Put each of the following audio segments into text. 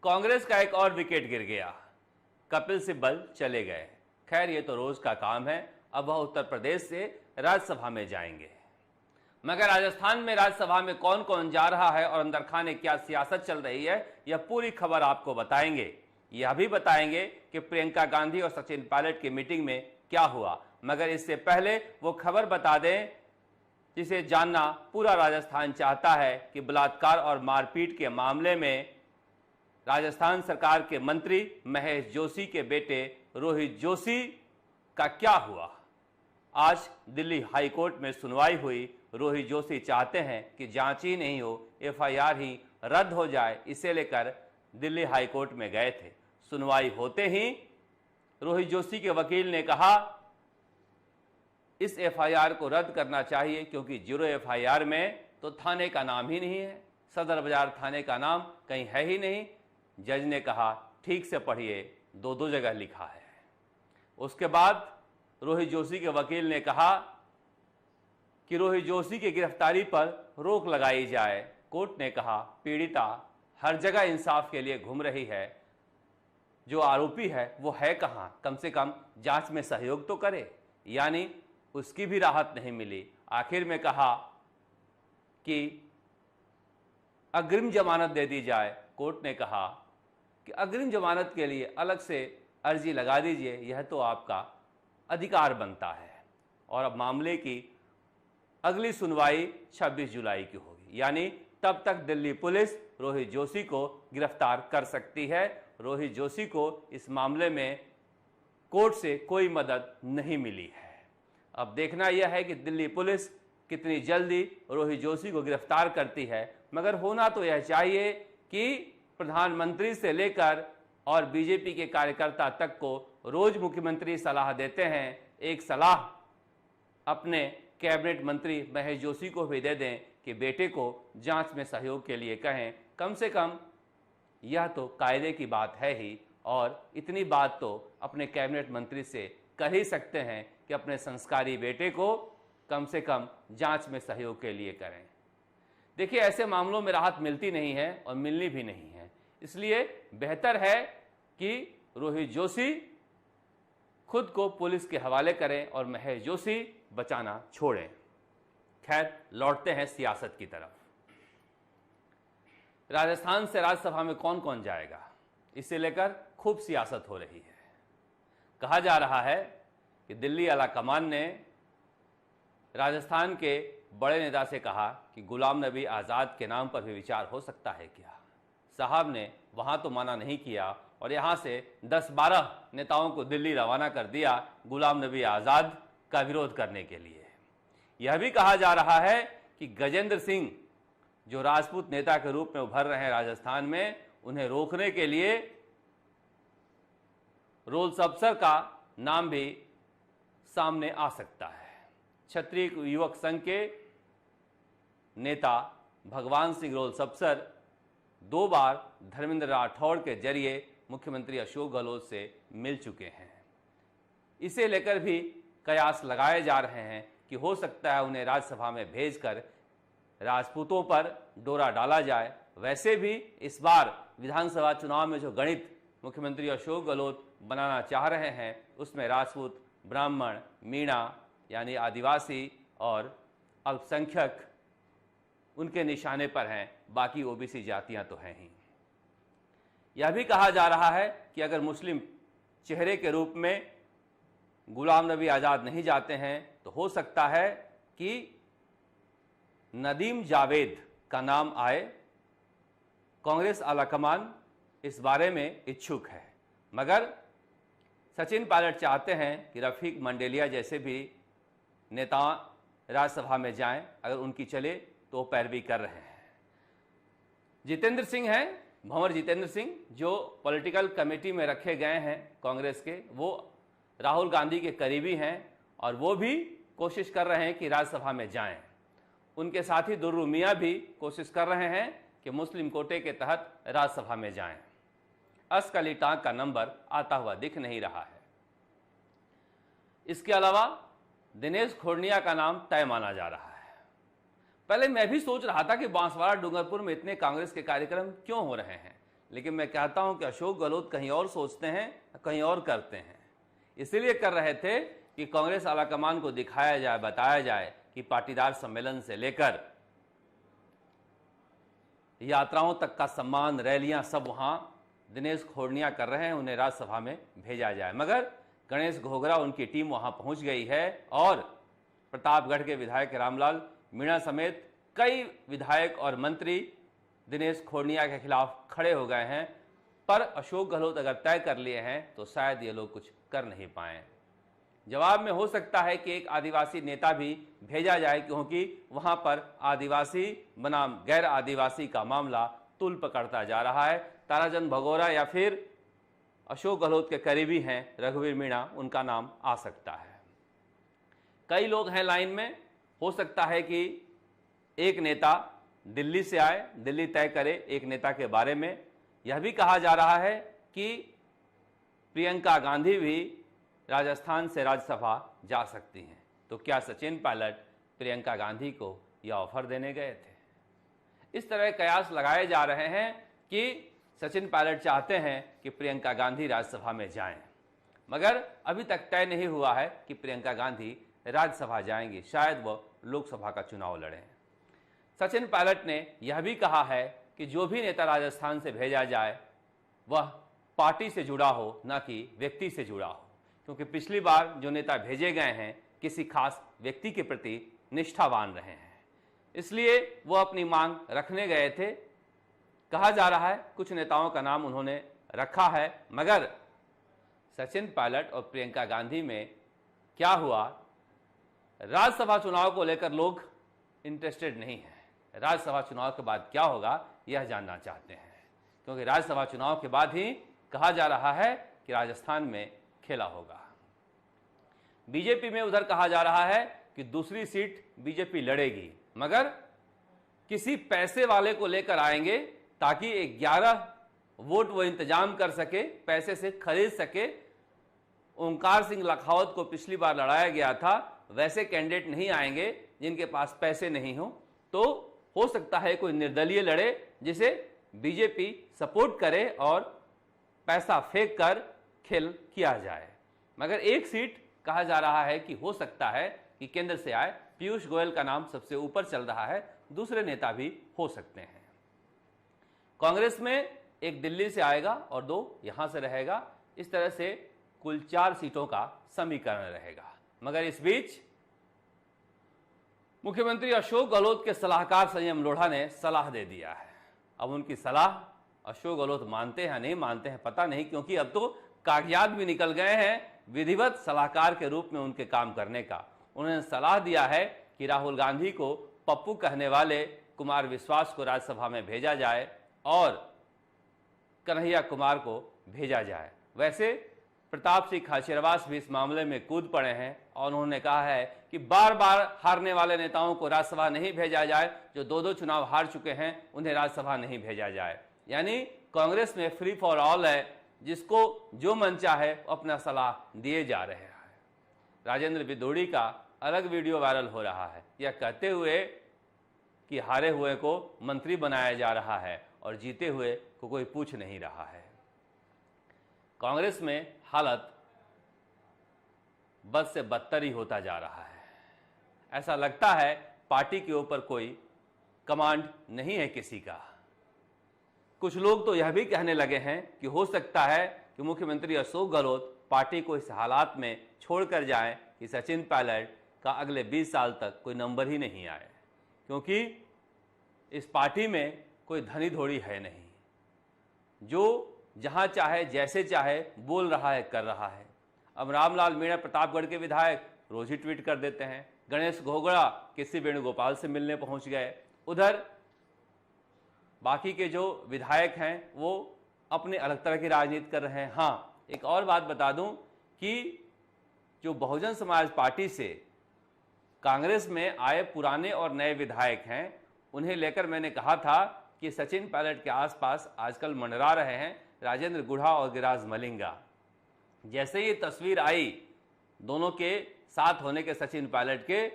कांग्रेस का एक और विकेट गिर गया, कपिल सिब्बल चले गए। खैर ये तो रोज का काम है, अब वह उत्तर प्रदेश से राज्यसभा में जाएंगे। मगर राजस्थान में राज्यसभा में कौन कौन जा रहा है और अंदर खाने क्या सियासत चल रही है, यह पूरी खबर आपको बताएंगे। यह भी बताएंगे कि प्रियंका गांधी और सचिन पायलट की मीटिंग में क्या हुआ। मगर इससे पहले वो खबर बता दें जिसे जानना पूरा राजस्थान चाहता है कि बलात्कार और मारपीट के मामले में राजस्थान सरकार के मंत्री महेश जोशी के बेटे रोहित जोशी का क्या हुआ। आज दिल्ली हाई कोर्ट में सुनवाई हुई। रोहित जोशी चाहते हैं कि जांच ही नहीं हो, एफआईआर ही रद्द हो जाए, इसे लेकर दिल्ली हाई कोर्ट में गए थे। सुनवाई होते ही रोहित जोशी के वकील ने कहा इस एफआईआर को रद्द करना चाहिए, क्योंकि जीरो एफआईआर में तो थाने का नाम ही नहीं है, सदर बाजार थाने का नाम कहीं है ही नहीं। जज ने कहा ठीक से पढ़िए, दो दो जगह लिखा है। उसके बाद रोहित जोशी के वकील ने कहा कि रोहित जोशी की गिरफ्तारी पर रोक लगाई जाए। कोर्ट ने कहा पीड़िता हर जगह इंसाफ के लिए घूम रही है, जो आरोपी है वो है कहां, कम से कम जांच में सहयोग तो करे। यानी उसकी भी राहत नहीं मिली। आखिर में कहा कि अग्रिम जमानत दे दी जाए। कोर्ट ने कहा कि अग्रिम जमानत के लिए अलग से अर्जी लगा दीजिए, यह तो आपका अधिकार बनता है। और अब मामले की अगली सुनवाई 26 जुलाई की होगी, यानी तब तक दिल्ली पुलिस रोहित जोशी को गिरफ्तार कर सकती है। रोहित जोशी को इस मामले में कोर्ट से कोई मदद नहीं मिली है। अब देखना यह है कि दिल्ली पुलिस कितनी जल्दी रोहित जोशी को गिरफ्तार करती है। मगर होना तो यह चाहिए कि प्रधानमंत्री से लेकर और बीजेपी के कार्यकर्ता तक को रोज मुख्यमंत्री सलाह देते हैं, एक सलाह अपने कैबिनेट मंत्री महेश जोशी को भी दे दें कि बेटे को जांच में सहयोग के लिए कहें। कम से कम यह तो कायदे की बात है ही, और इतनी बात तो अपने कैबिनेट मंत्री से कर ही सकते हैं कि अपने संस्कारी बेटे को कम से कम जांच में सहयोग के लिए करें। देखिए ऐसे मामलों में राहत मिलती नहीं है और मिलनी भी नहीं है, इसलिए बेहतर है कि रोहित जोशी खुद को पुलिस के हवाले करें और महेश जोशी बचाना छोड़ें। खैर लौटते हैं सियासत की तरफ। राजस्थान से राज्यसभा में कौन कौन जाएगा, इसे लेकर खूब सियासत हो रही है। कहा जा रहा है कि दिल्ली आलाकमान ने राजस्थान के बड़े नेता से कहा कि गुलाम नबी आज़ाद के नाम पर भी विचार हो सकता है क्या। साहब ने वहां तो मना नहीं किया और यहां से 10-12 नेताओं को दिल्ली रवाना कर दिया गुलाम नबी आज़ाद का विरोध करने के लिए। यह भी कहा जा रहा है कि गजेंद्र सिंह जो राजपूत नेता के रूप में उभर रहे हैं राजस्थान में, उन्हें रोकने के लिए रोल्स अफसर का नाम भी सामने आ सकता है। क्षत्रिय युवक संघ के नेता भगवान सिंह रोल्स अफसर 2 बार धर्मेंद्र राठौड़ के जरिए मुख्यमंत्री अशोक गहलोत से मिल चुके हैं। इसे लेकर भी कयास लगाए जा रहे हैं कि हो सकता है उन्हें राज्यसभा में भेजकर राजपूतों पर डोरा डाला जाए। वैसे भी इस बार विधानसभा चुनाव में जो गणित मुख्यमंत्री अशोक गहलोत बनाना चाह रहे हैं, उसमें राजपूत, ब्राह्मण, मीणा यानी आदिवासी और अल्पसंख्यक उनके निशाने पर हैं, बाकी ओबीसी जातियां तो हैं ही। यह भी कहा जा रहा है कि अगर मुस्लिम चेहरे के रूप में गुलाम नबी आज़ाद नहीं जाते हैं तो हो सकता है कि नदीम जावेद का नाम आए। कांग्रेस आलाकमान इस बारे में इच्छुक है, मगर सचिन पायलट चाहते हैं कि रफीक मंडेलिया जैसे भी नेता राज्यसभा में जाएं। अगर उनकी चले तो वो पैरवी कर रहे हैं। जितेंद्र सिंह हैं, भंवर जितेंद्र सिंह, जो पॉलिटिकल कमेटी में रखे गए हैं कांग्रेस के, वो राहुल गांधी के करीबी हैं और वो भी कोशिश कर रहे हैं कि राज्यसभा में जाएं। उनके साथी दुर्रू मियां भी कोशिश कर रहे हैं कि मुस्लिम कोटे के तहत राज्यसभा में जाएं। अस्क अली टांग का नंबर आता हुआ दिख नहीं रहा है। इसके अलावा दिनेश खोड़निया का नाम तय माना जा रहा है। पहले मैं भी सोच रहा था कि बांसवाड़ा डूंगरपुर में इतने कांग्रेस के कार्यक्रम क्यों हो रहे हैं, लेकिन मैं कहता हूं कि अशोक गहलोत कहीं और सोचते हैं, कहीं और करते हैं। इसलिए कर रहे थे कि कांग्रेस आलाकमान को दिखाया जाए, बताया जाए कि पाटीदार सम्मेलन से लेकर यात्राओं तक का सम्मान, रैलियां सब वहां दिनेश खोड़निया कर रहे हैं, उन्हें राज्यसभा में भेजा जाए। मगर गणेश घोगरा, उनकी टीम वहां पहुंच गई है और प्रतापगढ़ के विधायक रामलाल मीणा समेत कई विधायक और मंत्री दिनेश खोड़निया के खिलाफ खड़े हो गए हैं। पर अशोक गहलोत अगर तय कर लिए हैं तो शायद ये लोग कुछ कर नहीं पाए। जवाब में हो सकता है कि एक आदिवासी नेता भी भेजा जाए, क्योंकि वहां पर आदिवासी बनाम गैर आदिवासी का मामला तूल पकड़ता जा रहा है। ताराचंद भगोरा या फिर अशोक गहलोत के करीबी हैं रघुवीर मीणा, उनका नाम आ सकता है। कई लोग हैं लाइन में। हो सकता है कि एक नेता दिल्ली से आए, दिल्ली तय करे एक नेता के बारे में। यह भी कहा जा रहा है कि प्रियंका गांधी भी राजस्थान से राज्यसभा जा सकती हैं। तो क्या सचिन पायलट प्रियंका गांधी को यह ऑफर देने गए थे? इस तरह कयास लगाए जा रहे हैं कि सचिन पायलट चाहते हैं कि प्रियंका गांधी राज्यसभा में जाएं, मगर अभी तक तय नहीं हुआ है कि प्रियंका गांधी राज्यसभा जाएंगी। शायद वह लोकसभा का चुनाव लड़ें। सचिन पायलट ने यह भी कहा है कि जो भी नेता राजस्थान से भेजा जाए वह पार्टी से जुड़ा हो, न कि व्यक्ति से जुड़ा हो, क्योंकि पिछली बार जो नेता भेजे गए हैं किसी खास व्यक्ति के प्रति निष्ठावान रहे हैं, इसलिए वो अपनी मांग रखने गए थे। कहा जा रहा है कुछ नेताओं का नाम उन्होंने रखा है, मगर सचिन पायलट और प्रियंका गांधी में क्या हुआ, राज्यसभा चुनाव को लेकर लोग इंटरेस्टेड नहीं है। राज्यसभा चुनाव के बाद क्या होगा यह जानना चाहते हैं, क्योंकि राज्यसभा चुनाव के बाद ही कहा जा रहा है कि राजस्थान में खेला होगा। बीजेपी में उधर कहा जा रहा है कि दूसरी सीट बीजेपी लड़ेगी, मगर किसी पैसे वाले को लेकर आएंगे ताकि 11 वोट वो इंतजाम कर सके, पैसे से खरीद सके। ओंकार सिंह लखावत को पिछली बार लड़ाया गया था, वैसे कैंडिडेट नहीं आएंगे जिनके पास पैसे नहीं हो। तो हो सकता है कोई निर्दलीय लड़े जिसे बीजेपी सपोर्ट करे और पैसा फेंक कर खेल किया जाए। मगर एक सीट कहा जा रहा है कि हो सकता है कि केंद्र से आए। पीयूष गोयल का नाम सबसे ऊपर चल रहा है, दूसरे नेता भी हो सकते हैं। कांग्रेस में एक दिल्ली से आएगा और 2 यहां से रहेगा। इस तरह से कुल 4 सीटों का समीकरण रहेगा। मगर इस बीच मुख्यमंत्री अशोक गहलोत के सलाहकार संयम लोढ़ा ने सलाह दे दिया है। अब उनकी सलाह अशोक गहलोत मानते हैं नहीं मानते हैं पता नहीं, क्योंकि अब तो कागजात भी निकल गए हैं विधिवत सलाहकार के रूप में उनके काम करने का। उन्होंने सलाह दिया है कि राहुल गांधी को पप्पू कहने वाले कुमार विश्वास को राज्यसभा में भेजा जाए और कन्हैया कुमार को भेजा जाए। वैसे प्रताप सिंह खाचरियावास भी इस मामले में कूद पड़े हैं और उन्होंने कहा है कि बार बार हारने वाले नेताओं को राज्यसभा नहीं भेजा जाए। जो 2-2 चुनाव हार चुके हैं उन्हें राज्यसभा नहीं भेजा जाए। यानी कांग्रेस में फ्री फॉर ऑल है, जिसको जो मन चाहे अपना सलाह दिए जा रहे हैं। राजेंद्र बिदोड़ी का अलग वीडियो वायरल हो रहा है, यह कहते हुए कि हारे हुए को मंत्री बनाया जा रहा है और जीते हुए को कोई पूछ नहीं रहा है। कांग्रेस में हालत बद से बदतर ही होता जा रहा है। ऐसा लगता है पार्टी के ऊपर कोई कमांड नहीं है किसी का। कुछ लोग तो यह भी कहने लगे हैं कि हो सकता है कि मुख्यमंत्री अशोक गहलोत पार्टी को इस हालात में छोड़कर जाएं कि सचिन पायलट का अगले 20 साल तक कोई नंबर ही नहीं आए, क्योंकि इस पार्टी में कोई धनी धोड़ी है नहीं, जो जहां चाहे जैसे चाहे बोल रहा है, कर रहा है। अब रामलाल मीणा प्रतापगढ़ के विधायक रोज ही ट्वीट कर देते हैं। गणेश घोगड़ा किसी वेणुगोपाल से मिलने पहुंच गए। उधर बाकी के जो विधायक हैं वो अपने अलग तरह की राजनीति कर रहे हैं। हाँ, एक और बात बता दूं कि जो बहुजन समाज पार्टी से कांग्रेस में आए पुराने और नए विधायक हैं, उन्हें लेकर मैंने कहा था कि सचिन पायलट के आसपास आजकल मंडरा रहे हैं राजेंद्र गुढ़ा और गिरिराज मलिंगा। जैसे ये तस्वीर आई दोनों के साथ होने के सचिन पायलट के,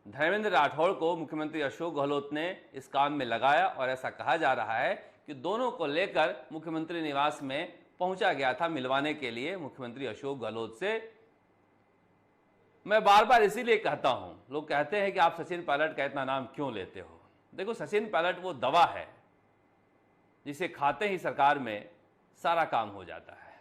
धर्मेंद्र राठौड़ को मुख्यमंत्री अशोक गहलोत ने इस काम में लगाया और ऐसा कहा जा रहा है कि दोनों को लेकर मुख्यमंत्री निवास में पहुंचा गया था मिलवाने के लिए मुख्यमंत्री अशोक गहलोत से। मैं बार बार इसीलिए कहता हूं, लोग कहते हैं कि आप सचिन पायलट का इतना नाम क्यों लेते हो। देखो, सचिन पायलट वो दवा है जिसे खाते ही सरकार में सारा काम हो जाता है।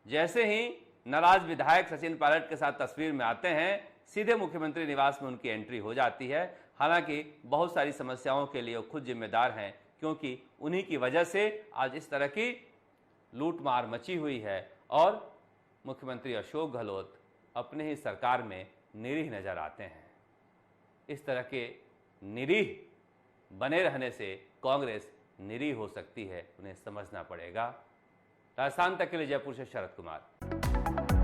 जैसे ही नाराज विधायक सचिन पायलट के साथ तस्वीर में आते हैं, सीधे मुख्यमंत्री निवास में उनकी एंट्री हो जाती है। हालांकि बहुत सारी समस्याओं के लिए वो खुद जिम्मेदार हैं, क्योंकि उन्हीं की वजह से आज इस तरह की लूटमार मची हुई है और मुख्यमंत्री अशोक गहलोत अपने ही सरकार में निरीह नजर आते हैं। इस तरह के निरीह बने रहने से कांग्रेस निरीह हो सकती है, उन्हें समझना पड़ेगा। राजस्थान तक के लिए जयपुर से शरद कुमार।